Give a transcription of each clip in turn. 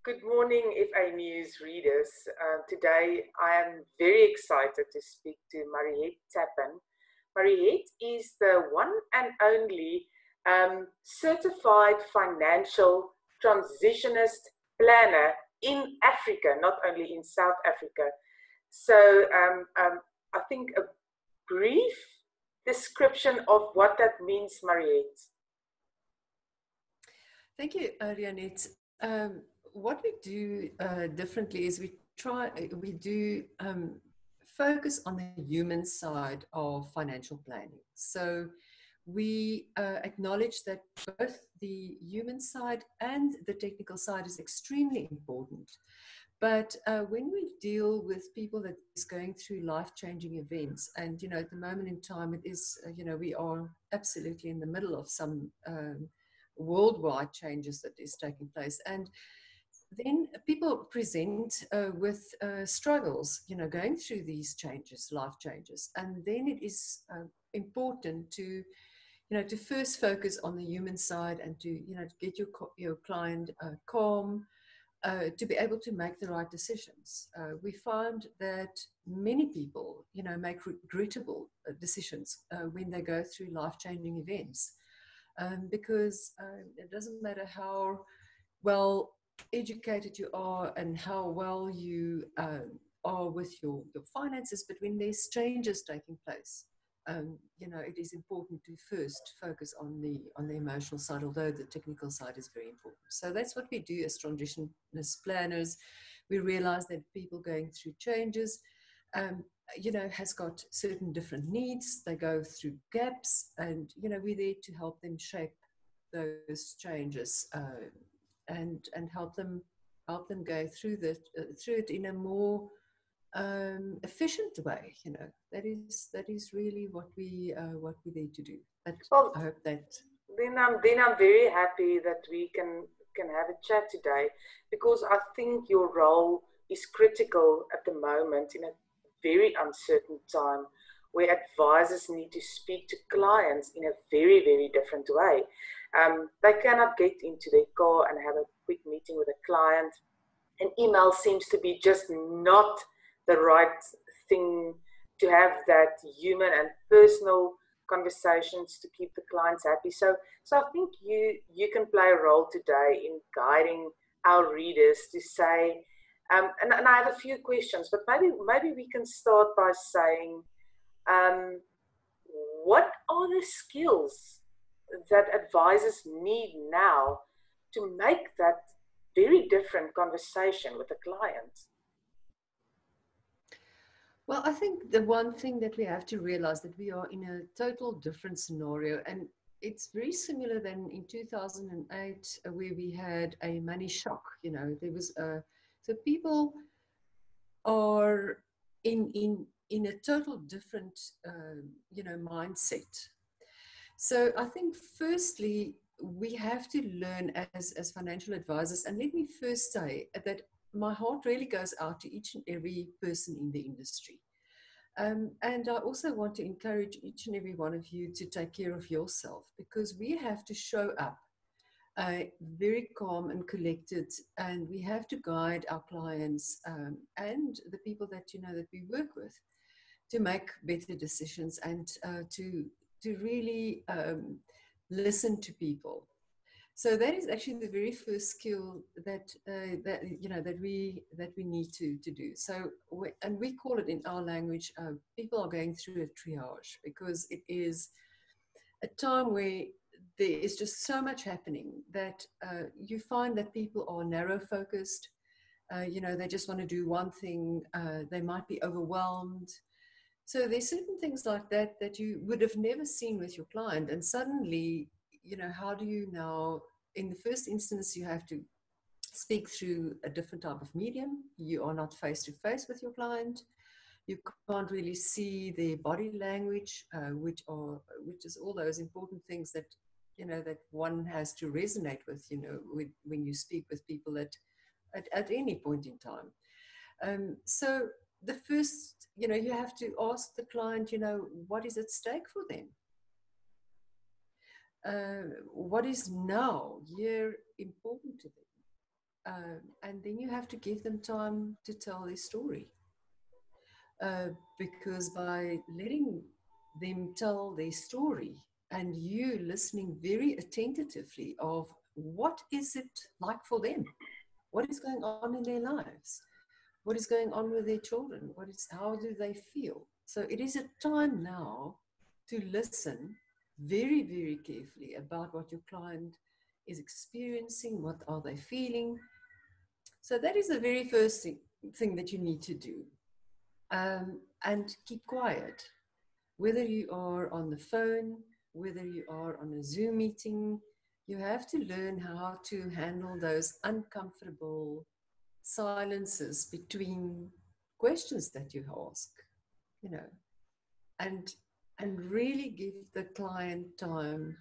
Good morning, FAnews readers. Today I am very excited to speak to Mariette Tappan. Mariette is the one and only certified financial transitionist planner in Africa, not only in South Africa. So I think a brief description of what that means, Mariette. Thank you, Rianet. What we do differently is we do focus on the human side of financial planning. So we acknowledge that both the human side and the technical side is extremely important. But when we deal with people that is going through life-changing events, and at the moment in time, it is we are absolutely in the middle of some worldwide changes that is taking place, and then people present with struggles, going through these changes, life changes, and then it is important to to first focus on the human side and to get your client calm. To be able to make the right decisions. We find that many people, make regrettable decisions when they go through life-changing events, because it doesn't matter how well educated you are and how well you are with your finances, but when there's changes taking place, it is important to first focus on the emotional side, although the technical side is very important. So that's what we do as transitionist planners. We realize that people going through changes, has got certain different needs. They go through gaps, and we're there to help them shape those changes and help them go through it in a more efficient way. That is really what we're there to do. But Well, I hope that then I'm very happy that we can have a chat today, because I think your role is critical at the moment in a very uncertain time where advisors need to speak to clients in a very, very different way. They cannot get into their car and have a quick meeting with a client. An email seems to be just not the right thing to have that human and personal conversations to keep the clients happy. So I think you can play a role today in guiding our readers to say, and I have a few questions, but maybe we can start by saying, what are the skills that advisors need now to make that very different conversation with the client? Well, I think the one thing that we have to realize that we are in a total different scenario, and it's very similar than in 2008 where we had a money shock. There was so people are in a total different mindset. So I think firstly we have to learn as financial advisors, and let me first say that my heart really goes out to each and every person in the industry. And I also want to encourage each and every one of you to take care of yourself, because we have to show up very calm and collected, and we have to guide our clients and the people that that we work with to make better decisions and to really listen to people. So that is actually the very first skill that that we need to do. So and we call it in our language, people are going through a triage, because it is a time where there is just so much happening that you find that people are narrow focused. They just want to do one thing. They might be overwhelmed. So there's certain things like that that you would have never seen with your client, and suddenly, how do you now? In the first instance, you have to speak through a different type of medium. You are not face to face with your client. You can't really see their body language, which is all those important things that that one has to resonate with. When you speak with people at any point in time. So the first, you have to ask the client, what is at stake for them? What is now here important to them? And then you have to give them time to tell their story. Because by letting them tell their story and you listening very attentively of what is it like for them, what is going on in their lives, what is going on with their children, how do they feel. So it is a time now to listen very, very carefully about what your client is experiencing, what are they feeling. So that is the very first thing that you need to do. And keep quiet. Whether you are on the phone, whether you are on a Zoom meeting, you have to learn how to handle those uncomfortable silences between questions that you ask, you know, and really give the client time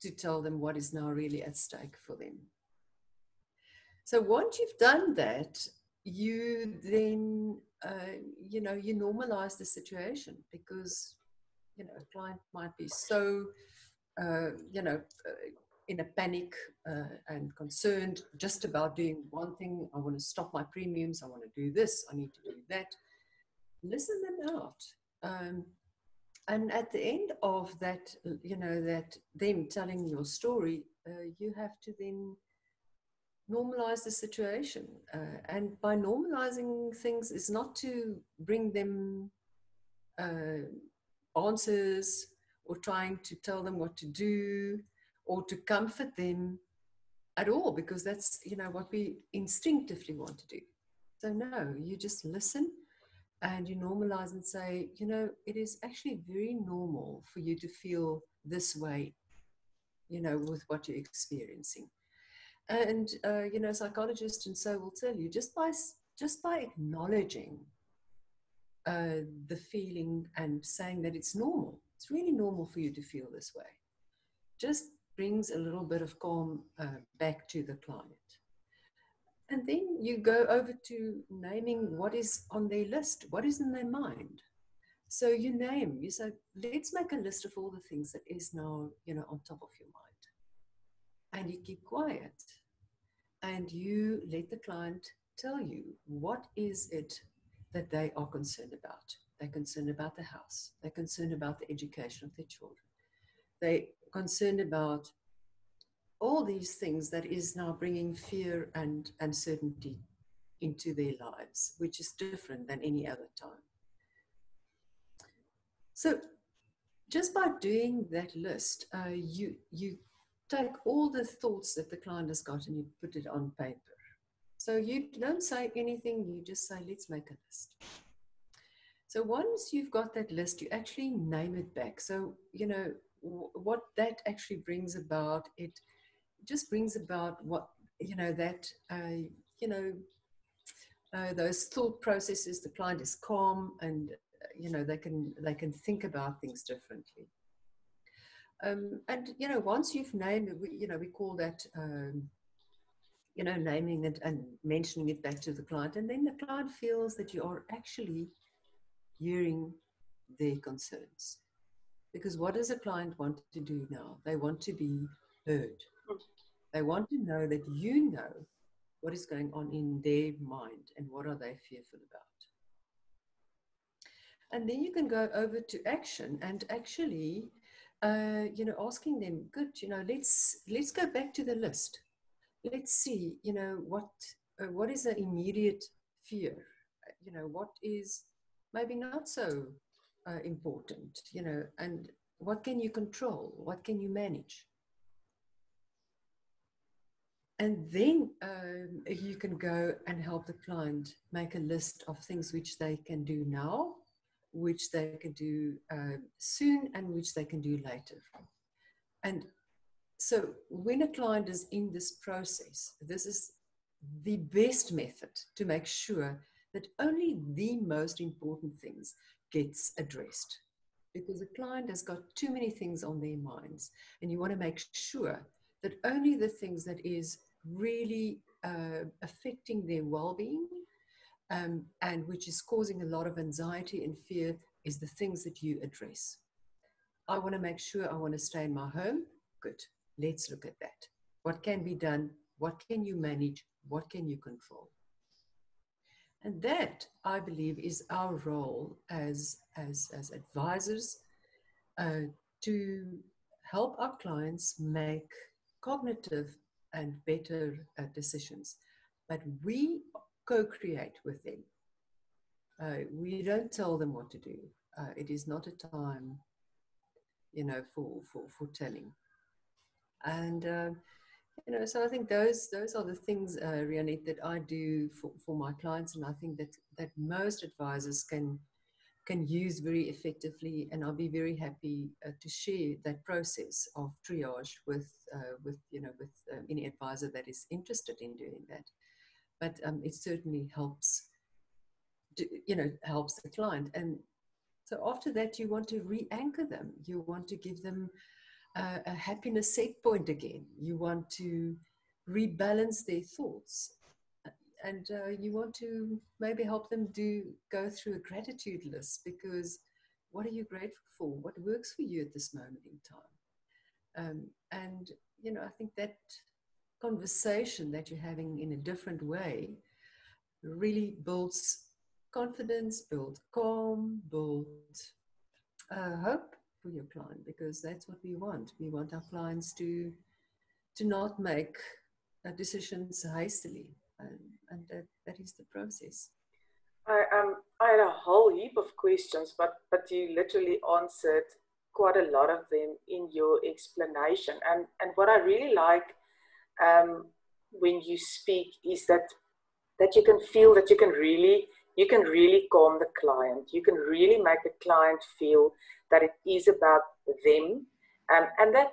to tell them what is now really at stake for them. So once you've done that, you then, you normalize the situation, because, a client might be so, in a panic and concerned just about doing one thing. I want to stop my premiums. I want to do this. I need to do that. Listen them out. And at the end of that, that them telling your story, you have to then normalize the situation. And by normalizing things is not to bring them answers or trying to tell them what to do or to comfort them at all, because that's, what we instinctively want to do. So no, you just listen and you normalize and say, it is actually very normal for you to feel this way, with what you're experiencing. And, psychologists and so will tell you, just by acknowledging the feeling and saying that it's normal, it's really normal for you to feel this way, just brings a little bit of calm back to the client. And then you go over to naming what is on their list, what is in their mind. So you say, let's make a list of all the things that is now, on top of your mind. And you keep quiet and you let the client tell you what is it that they are concerned about. They're concerned about the house. They're concerned about the education of their children. They're concerned about all these things that is now bringing fear and uncertainty into their lives, which is different than any other time. So just by doing that list, you take all the thoughts that the client has got and you put it on paper. So you don't say anything, you just say, let's make a list. So once you've got that list, you actually name it back. So, what that actually brings about, it just brings about what, those thought processes. The client is calm and, they can think about things differently. And, once you've named it, we call that, naming it and mentioning it back to the client. And then the client feels that you are actually hearing their concerns. Because what does a client want to do now? They want to be heard. They want to know that you know what is going on in their mind and what are they fearful about. And then you can go over to action and actually, asking them, good, let's go back to the list. Let's see, what is the immediate fear? What is maybe not so important, and what can you control? What can you manage? And then you can go and help the client make a list of things which they can do now, which they can do soon, and which they can do later. And so when a client is in this process, this is the best method to make sure that only the most important things gets addressed. Because the client has got too many things on their minds, and you want to make sure that only the things that is really affecting their well-being and which is causing a lot of anxiety and fear is the things that you address. I want to make sure I want to stay in my home. Good. Let's look at that. What can be done What can you manage? What can you control? And that, I believe, is our role as advisors, to help our clients make cognitive and better decisions. But we co-create with them. We don't tell them what to do. It is not a time, for telling. And so I think those are the things, Rianet, that I do for my clients, and I think that most advisors can use very effectively, and I'll be very happy to share that process of triage with any advisor that is interested in doing that. But it certainly helps, helps the client. And so after that, you want to re-anchor them. You want to give them a happiness set point again. You want to rebalance their thoughts. And you want to maybe help them go through a gratitude list, because what are you grateful for? What works for you at this moment in time? And, I think that conversation that you're having in a different way really builds confidence, builds calm, builds hope for your client, because that's what we want. We want our clients to not make decisions hastily, and that is the process. I had a whole heap of questions, but you literally answered quite a lot of them in your explanation. And what I really like when you speak is that you can feel that you can really calm the client. You can really make the client feel that it is about them, and that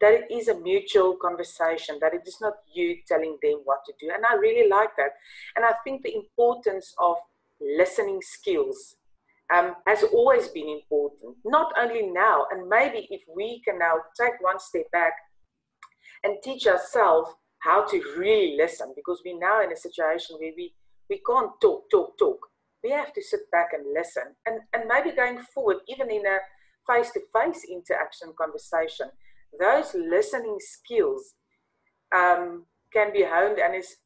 it is a mutual conversation, that it is not you telling them what to do. And I really like that. And I think the importance of listening skills has always been important, not only now. And maybe if we can now take one step back and teach ourselves how to really listen, because we're now in a situation where we can't talk. We have to sit back and listen. And maybe going forward, even in a face-to-face interaction conversation, those listening skills can be honed, and is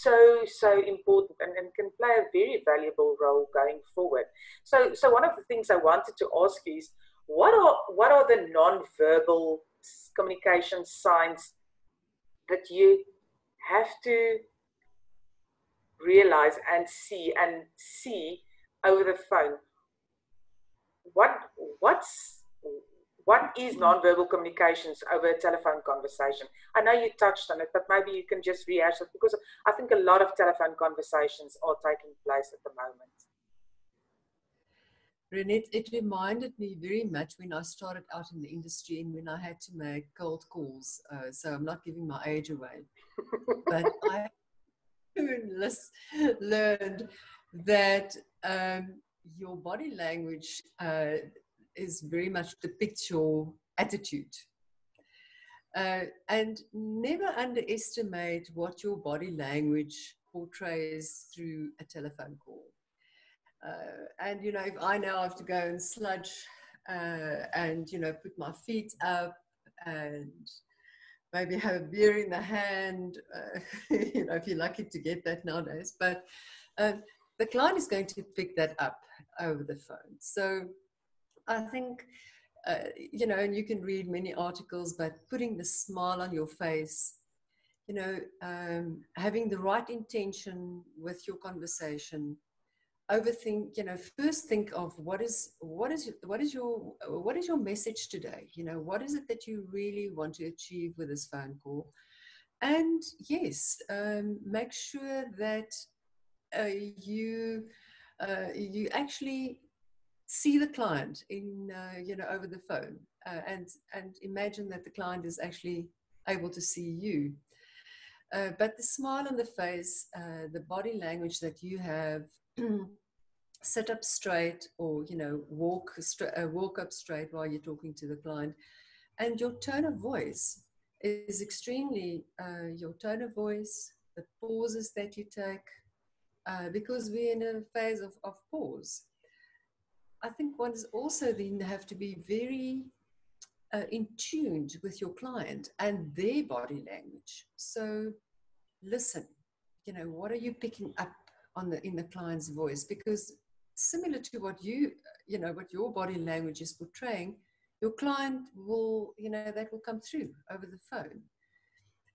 so important, and can play a very valuable role going forward. So one of the things I wanted to ask you is, what are the non-verbal communication signs that you have to realize and see over the phone? What is non-verbal communications over a telephone conversation? I know you touched on it, but maybe you can just rehash it, because I think a lot of telephone conversations are taking place at the moment. Rianet, it reminded me very much when I started out in the industry and when I had to make cold calls. So I'm not giving my age away, but I learned that your body language is very much depicts your attitude. And never underestimate what your body language portrays through a telephone call. And, if I now have to go and sludge and, put my feet up and maybe have a beer in the hand, if you're lucky to get that nowadays. But the client is going to pick that up over the phone. So I think, and you can read many articles, but putting the smile on your face, having the right intention with your conversation, overthink, first think of what is your message today? What is it that you really want to achieve with this phone call? And yes, make sure that you actually see the client in over the phone, and imagine that the client is actually able to see you. But the smile on the face, the body language that you have, sit up straight, or walk up straight while you're talking to the client, and your tone of voice is extremely your tone of voice, the pauses that you take, because we're in a phase of pause. I think one is also then have to be very in tuned with your client and their body language. So listen, what are you picking up in the client's voice? Because similar to what what your body language is portraying, your client will, that will come through over the phone.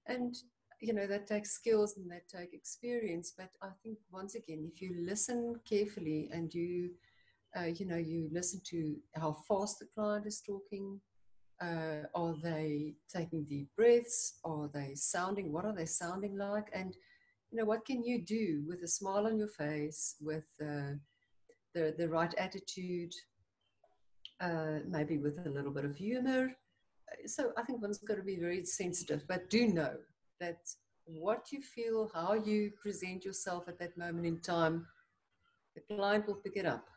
And, that takes skills and that take experience. But I think, once again, if you listen carefully and you listen to how fast the client is talking, are they taking deep breaths? What are they sounding like? And, what can you do with a smile on your face, with the right attitude, maybe with a little bit of humor? So I think one's got to be very sensitive, but do know that what you feel, how you present yourself at that moment in time, the client will pick it up.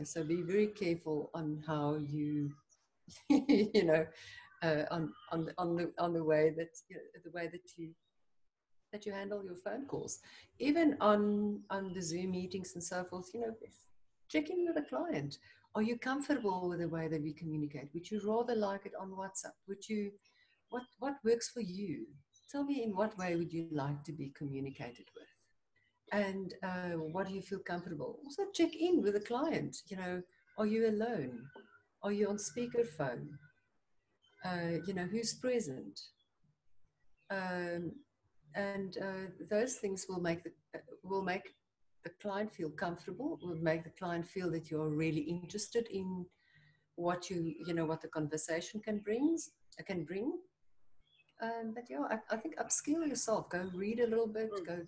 So be very careful on how you, on the way that you handle your phone calls, even on the Zoom meetings and so forth. Check in with the client. Are you comfortable with the way that we communicate? Would you rather like it on WhatsApp? What works for you? Tell me, in what way would you like to be communicated with? And what do you feel comfortable? Also check in with the client. Are you alone? Are you on speakerphone? Who's present? And those things will make the client feel comfortable, will make the client feel that you're really interested in what what the conversation can bring. But I think upskill yourself. Go read a little bit. Go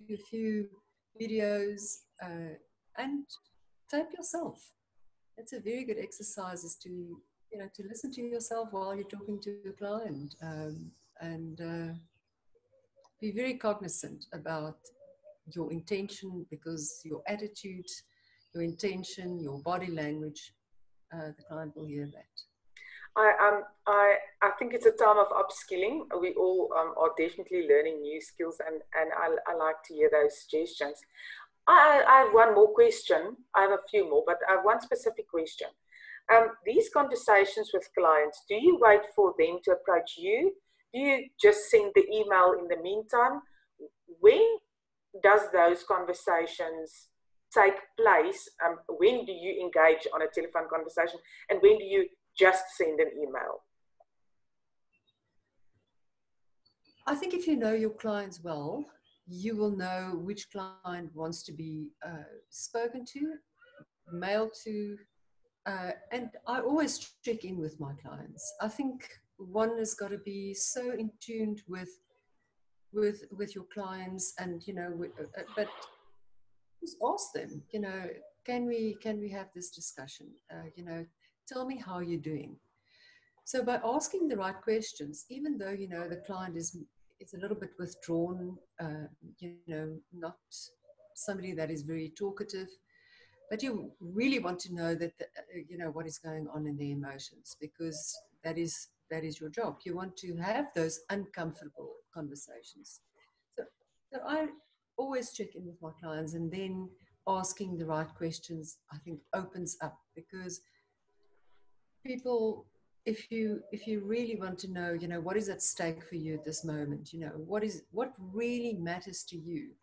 do a few videos and tape yourself. It's a very good exercise, is to listen to yourself while you're talking to a client, and be very cognizant about your intention, because your attitude, your intention, your body language, the client will hear that. I think it's a time of upskilling. We all are definitely learning new skills, and I like to hear those suggestions. I have one more question. I have a few more, but I have one specific question. These conversations with clients, do you wait for them to approach you? Do you just send the email in the meantime? When does those conversations take place? When do you engage on a telephone conversation, and when do you just send an email? I think if you know your clients well, you will know which client wants to be spoken to, mailed to, and I always check in with my clients. I think one has got to be so in tune with your clients, and but just ask them. Can we have this discussion? Tell me how you're doing. So by asking the right questions, even though the client is a little bit withdrawn, not somebody that is very talkative, but you really want to know that what is going on in their emotions, because that is your job. You want to have those uncomfortable conversations. So I always check in with my clients, and then asking the right questions, I think, opens up, because people, if you really want to know, what is at stake for you at this moment, what really matters to you,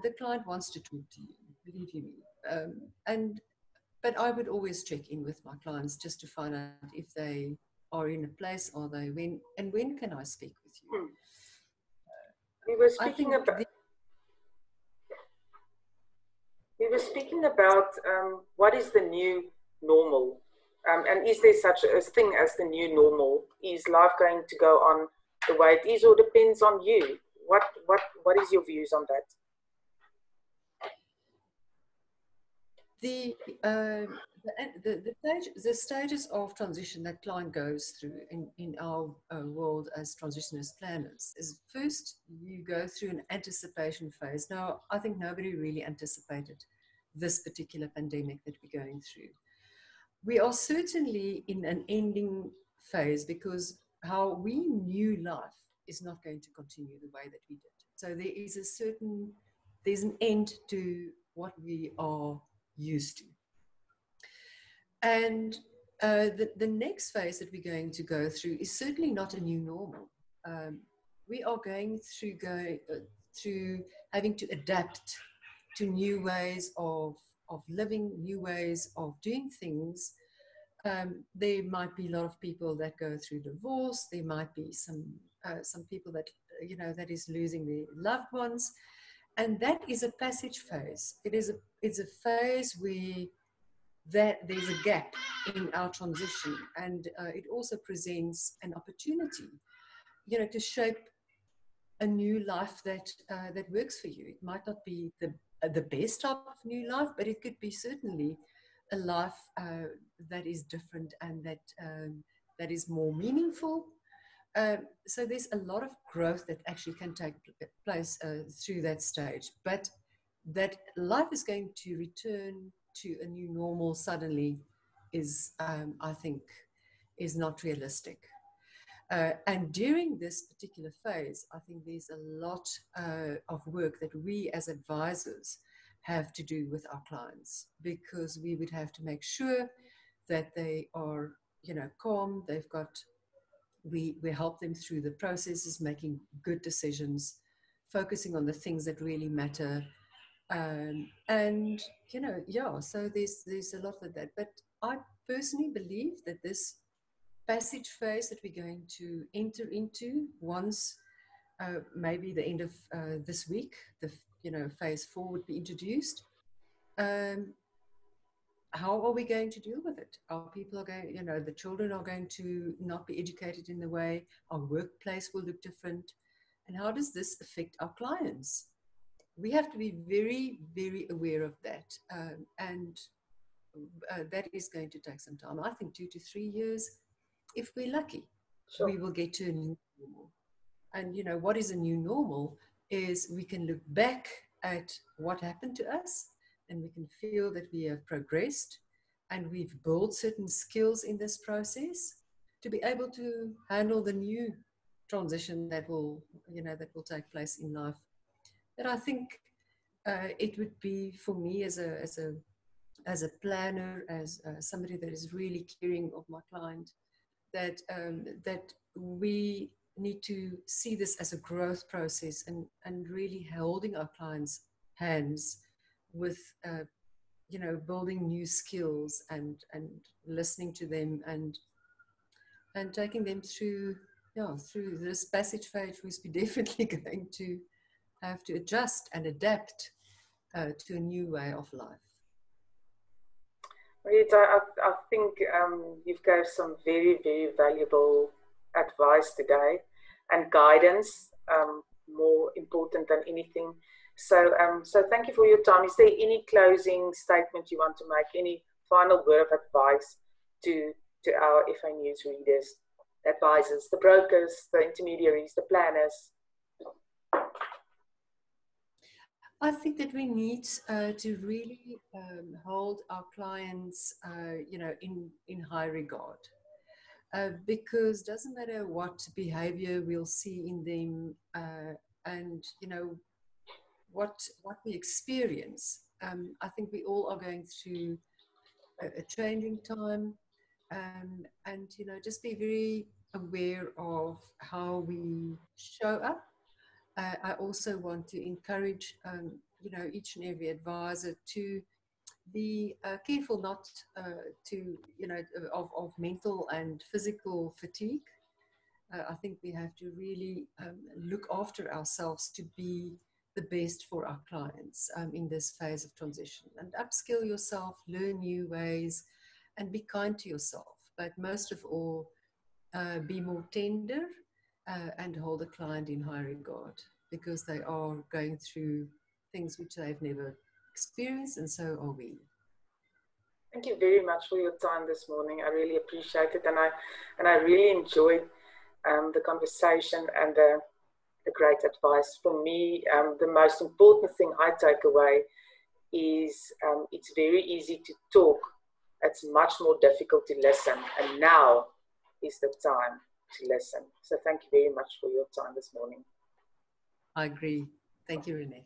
the client wants to talk to you, believe you me. But I would always check in with my clients just to find out if they are in a place, are they, when can I speak with you? We were speaking about what is the new normal, and is there such a thing as the new normal? Is life going to go on the way it is, or depends on you? What is your views on that? The stages of transition that client goes through in our world as transitionist planners is, first you go through an anticipation phase. Now, I think nobody really anticipated this particular pandemic that we're going through. We are certainly in an ending phase, because how we knew life is not going to continue the way that we did. So there's an end to what we are used to. And The next phase that we're going to go through is certainly not a new normal. We are going through having to adapt to new ways of living, new ways of doing things. There might be a lot of people that go through divorce. There might be some people that, that is losing their loved ones. And that is a passage phase. It's a phase where there's a gap in our transition, and it also presents an opportunity, to shape a new life that works for you. It might not be the best type of new life, but it could be certainly a life that is different and that is more meaningful. So there's a lot of growth that actually can take place through that stage, but that life is going to return to a new normal suddenly is, I think, is not realistic. And during this particular phase, I think there's a lot of work that we as advisors have to do with our clients, because we would have to make sure that they are, calm. We help them through the processes, making good decisions, focusing on the things that really matter. And, so there's a lot of that. But I personally believe that this passage phase that we're going to enter into once maybe the end of this week, phase 4 would be introduced. How are we going to deal with it? Our people are going, the children are going to not be educated in the way, our workplace will look different. And how does this affect our clients? We have to be very, very aware of that. And that is going to take some time. I think 2 to 3 years. If we're lucky, sure, we will get to a new normal. And, what is a new normal is we can look back at what happened to us, and we can feel that we have progressed and we've built certain skills in this process to be able to handle the new transition that will take place in life. But I think it would be, for me as a planner, as somebody that is really caring of my client, that we need to see this as a growth process and really holding our clients' hands with, building new skills and listening to them and taking them through this passage phase, which we're definitely going to have to adjust and adapt to a new way of life. Mariette, I think you've gave some very, very valuable advice today, and guidance, more important than anything. So thank you for your time. Is there any closing statement you want to make? Any final word of advice to our FAnews readers, advisors, the brokers, the intermediaries, the planners? I think that we need to really hold our clients, in high regard, because it doesn't matter what behavior we'll see in them, and what we experience. I think we all are going through a changing time, and just be very aware of how we show up. I also want to encourage, each and every advisor to be careful not to, of mental and physical fatigue. I think we have to really look after ourselves to be the best for our clients in this phase of transition, and upskill yourself, learn new ways, and be kind to yourself. But most of all, be more tender and hold the client in high regard, because they are going through things which they've never experienced, and so are we. Thank you very much for your time this morning. I really appreciate it, and I really enjoyed the conversation and the great advice. For me, the most important thing I take away is it's very easy to talk. It's much more difficult to listen, and now is the time to listen. So thank you very much for your time this morning. I agree. Thank you, Rianet.